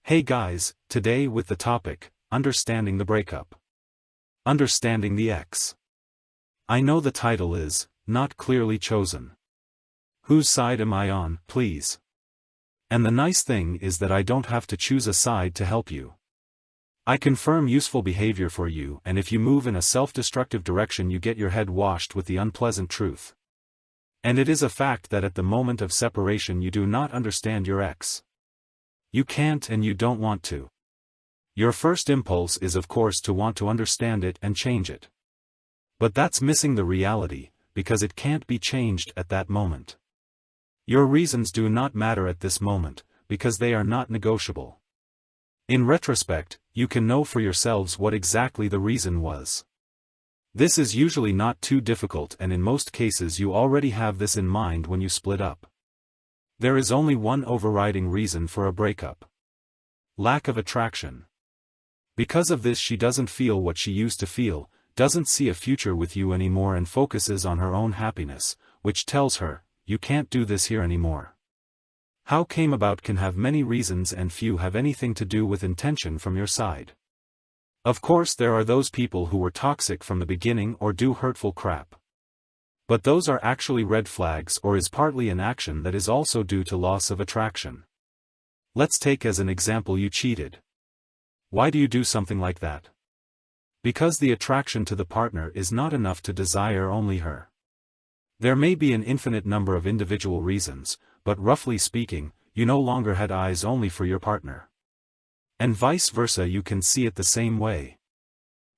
Hey guys, today with the topic, understanding the breakup. Understanding the ex. I know the title is, not clearly chosen. Whose side am I on, please? And the nice thing is that I don't have to choose a side to help you. I confirm useful behavior for you, and if you move in a self-destructive direction you get your head washed with the unpleasant truth. And it is a fact that at the moment of separation you do not understand your ex. You can't and you don't want to. Your first impulse is of course to want to understand it and change it. But that's missing the reality, because it can't be changed at that moment. Your reasons do not matter at this moment, because they are not negotiable. In retrospect, you can know for yourselves what exactly the reason was. This is usually not too difficult, and in most cases you already have this in mind when you split up. There is only one overriding reason for a breakup. Lack of attraction. Because of this she doesn't feel what she used to feel, doesn't see a future with you anymore and focuses on her own happiness, which tells her, you can't do this here anymore. How came about can have many reasons and few have anything to do with intention from your side. Of course there are those people who were toxic from the beginning or do hurtful crap. But those are actually red flags or is partly an action that is also due to loss of attraction. Let's take as an example you cheated. Why do you do something like that? Because the attraction to the partner is not enough to desire only her. There may be an infinite number of individual reasons, but roughly speaking, you no longer had eyes only for your partner. And vice versa, you can see it the same way.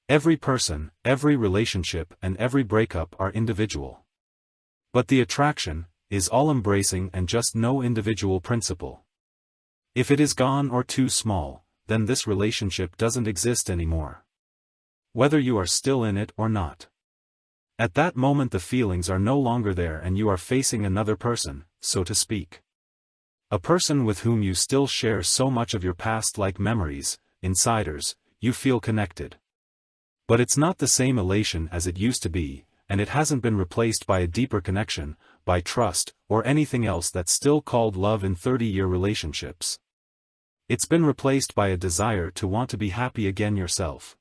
Every person, every relationship and every breakup are individual. But the attraction is all-embracing and just no individual principle. If it is gone or too small, then this relationship doesn't exist anymore. Whether you are still in it or not. At that moment the feelings are no longer there and you are facing another person, so to speak. A person with whom you still share so much of your past, like memories, insiders, you feel connected. But it's not the same elation as it used to be, and it hasn't been replaced by a deeper connection, by trust, or anything else that's still called love in 30-year relationships. It's been replaced by a desire to want to be happy again yourself.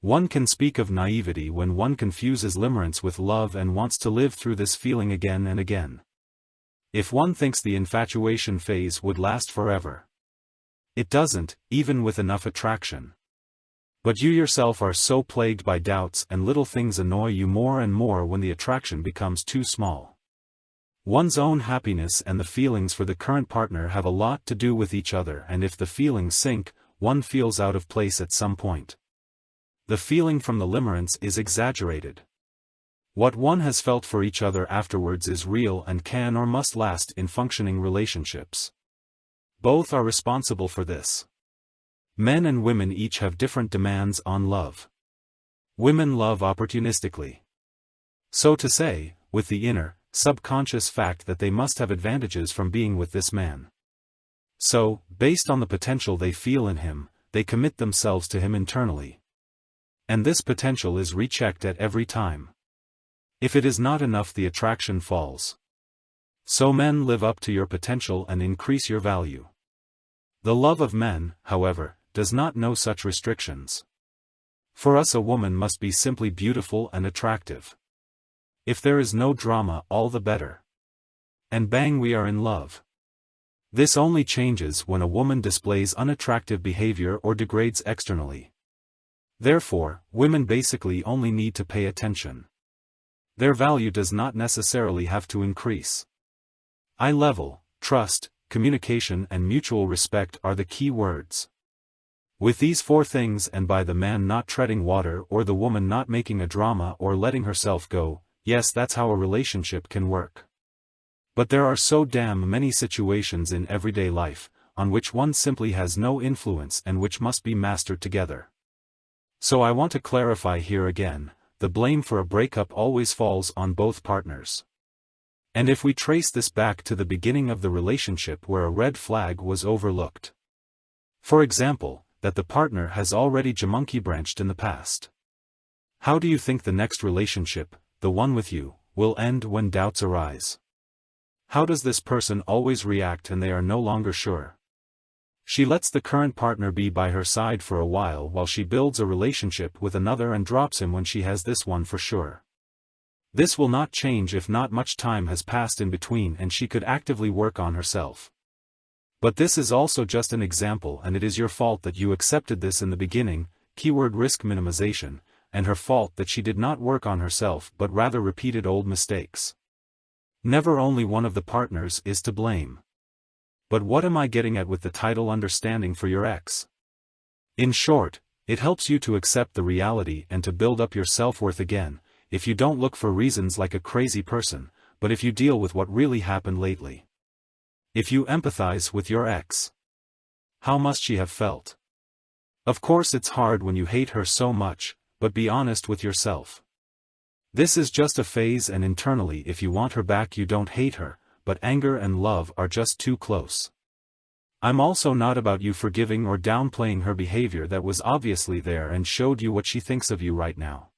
One can speak of naivety when one confuses limerence with love and wants to live through this feeling again and again. If one thinks the infatuation phase would last forever. It doesn't, even with enough attraction. But you yourself are so plagued by doubts and little things annoy you more and more when the attraction becomes too small. One's own happiness and the feelings for the current partner have a lot to do with each other, and if the feelings sink, one feels out of place at some point. The feeling from the limerence is exaggerated. What one has felt for each other afterwards is real and can or must last in functioning relationships. Both are responsible for this. Men and women each have different demands on love. Women love opportunistically. So to say, with the inner, subconscious fact that they must have advantages from being with this man. So, based on the potential they feel in him, they commit themselves to him internally. And this potential is rechecked at every time. If it is not enough, the attraction falls. So men live up to your potential and increase your value. The love of men, however, does not know such restrictions. For us a woman must be simply beautiful and attractive. If there is no drama, all the better. And bang, we are in love. This only changes when a woman displays unattractive behavior or degrades externally. Therefore, women basically only need to pay attention. Their value does not necessarily have to increase. Eye level, trust, communication and mutual respect are the key words. With these four things, and by the man not treading water or the woman not making a drama or letting herself go, yes, that's how a relationship can work. But there are so damn many situations in everyday life, on which one simply has no influence and which must be mastered together. So I want to clarify here again, the blame for a breakup always falls on both partners. And if we trace this back to the beginning of the relationship where a red flag was overlooked. For example, that the partner has already monkey branched in the past. How do you think the next relationship, the one with you, will end when doubts arise? How does this person always react and they are no longer sure? She lets the current partner be by her side for a while she builds a relationship with another and drops him when she has this one for sure. This will not change if not much time has passed in between and she could actively work on herself. But this is also just an example, and it is your fault that you accepted this in the beginning, keyword risk minimization, and her fault that she did not work on herself but rather repeated old mistakes. Never only one of the partners is to blame. But what am I getting at with the title Understanding for Your Ex? In short, it helps you to accept the reality and to build up your self-worth again, if you don't look for reasons like a crazy person, but if you deal with what really happened lately. If you empathize with your ex. How must she have felt? Of course it's hard when you hate her so much, but be honest with yourself. This is just a phase, and internally if you want her back you don't hate her, but anger and love are just too close. I'm also not about you forgiving or downplaying her behavior that was obviously there and showed you what she thinks of you right now.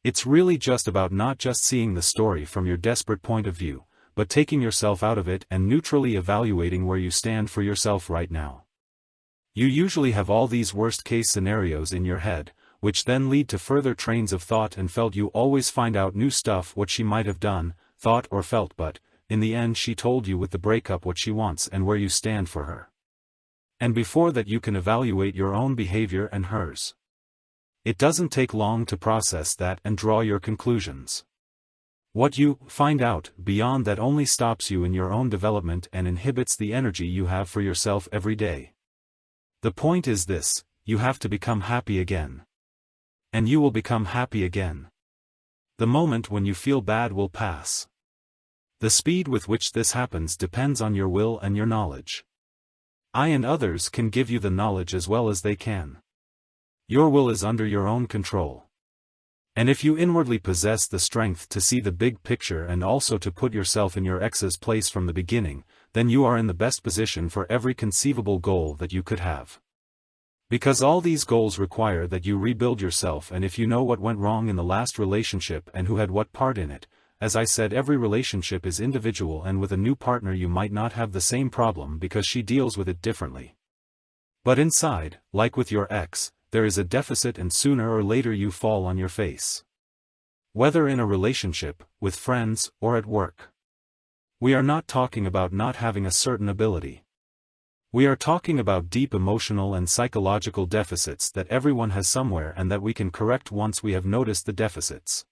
It's really just about not just seeing the story from your desperate point of view, but taking yourself out of it and neutrally evaluating where you stand for yourself right now. You usually have all these worst-case scenarios in your head, which then lead to further trains of thought and felt. You always find out new stuff what she might have done, thought or felt, but in the end she told you with the breakup what she wants and where you stand for her. And before that you can evaluate your own behavior and hers. It doesn't take long to process that and draw your conclusions. What you find out beyond that only stops you in your own development and inhibits the energy you have for yourself every day. The point is this: you have to become happy again. And you will become happy again. The moment when you feel bad will pass. The speed with which this happens depends on your will and your knowledge. I and others can give you the knowledge as well as they can. Your will is under your own control. And if you inwardly possess the strength to see the big picture and also to put yourself in your ex's place from the beginning, then you are in the best position for every conceivable goal that you could have. Because all these goals require that you rebuild yourself, and if you know what went wrong in the last relationship and who had what part in it, as I said, every relationship is individual, and with a new partner you might not have the same problem because she deals with it differently. But inside, like with your ex, there is a deficit, and sooner or later you fall on your face. Whether in a relationship, with friends, or at work. We are not talking about not having a certain ability. We are talking about deep emotional and psychological deficits that everyone has somewhere and that we can correct once we have noticed the deficits.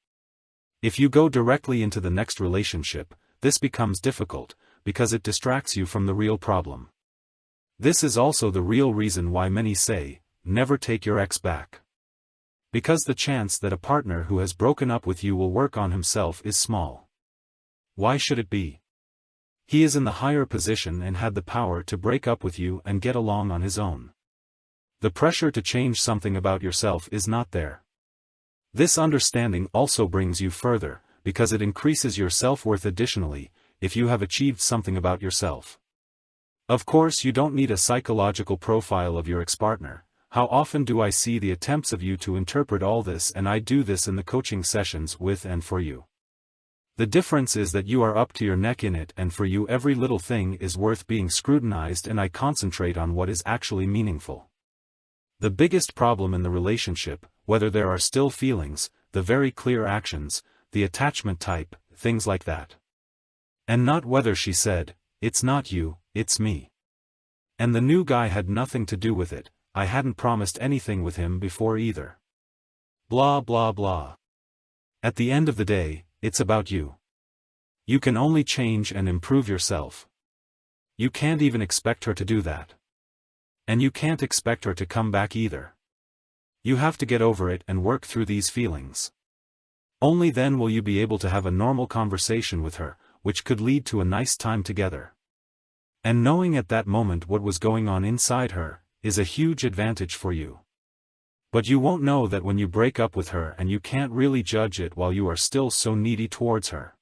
If you go directly into the next relationship, this becomes difficult, because it distracts you from the real problem. This is also the real reason why many say, never take your ex back. Because the chance that a partner who has broken up with you will work on himself is small. Why should it be? He is in the higher position and had the power to break up with you and get along on his own. The pressure to change something about yourself is not there. This understanding also brings you further, because it increases your self-worth additionally, if you have achieved something about yourself. Of course you don't need a psychological profile of your ex-partner. How often do I see the attempts of you to interpret all this, and I do this in the coaching sessions with and for you. The difference is that you are up to your neck in it, and for you every little thing is worth being scrutinized, and I concentrate on what is actually meaningful. The biggest problem in the relationship, whether there are still feelings, the very clear actions, the attachment type, things like that. And not whether she said, "It's not you, it's me." And the new guy had nothing to do with it. I hadn't promised anything with him before either. Blah blah blah. At the end of the day, it's about you. You can only change and improve yourself. You can't even expect her to do that. And you can't expect her to come back either. You have to get over it and work through these feelings. Only then will you be able to have a normal conversation with her, which could lead to a nice time together. And knowing at that moment what was going on inside her, is a huge advantage for you. But you won't know that when you break up with her, and you can't really judge it while you are still so needy towards her.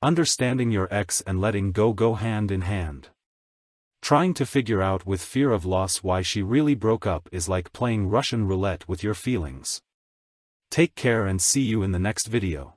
Understanding your ex and letting go hand in hand. Trying to figure out with fear of loss why she really broke up is like playing Russian roulette with your feelings. Take care and see you in the next video.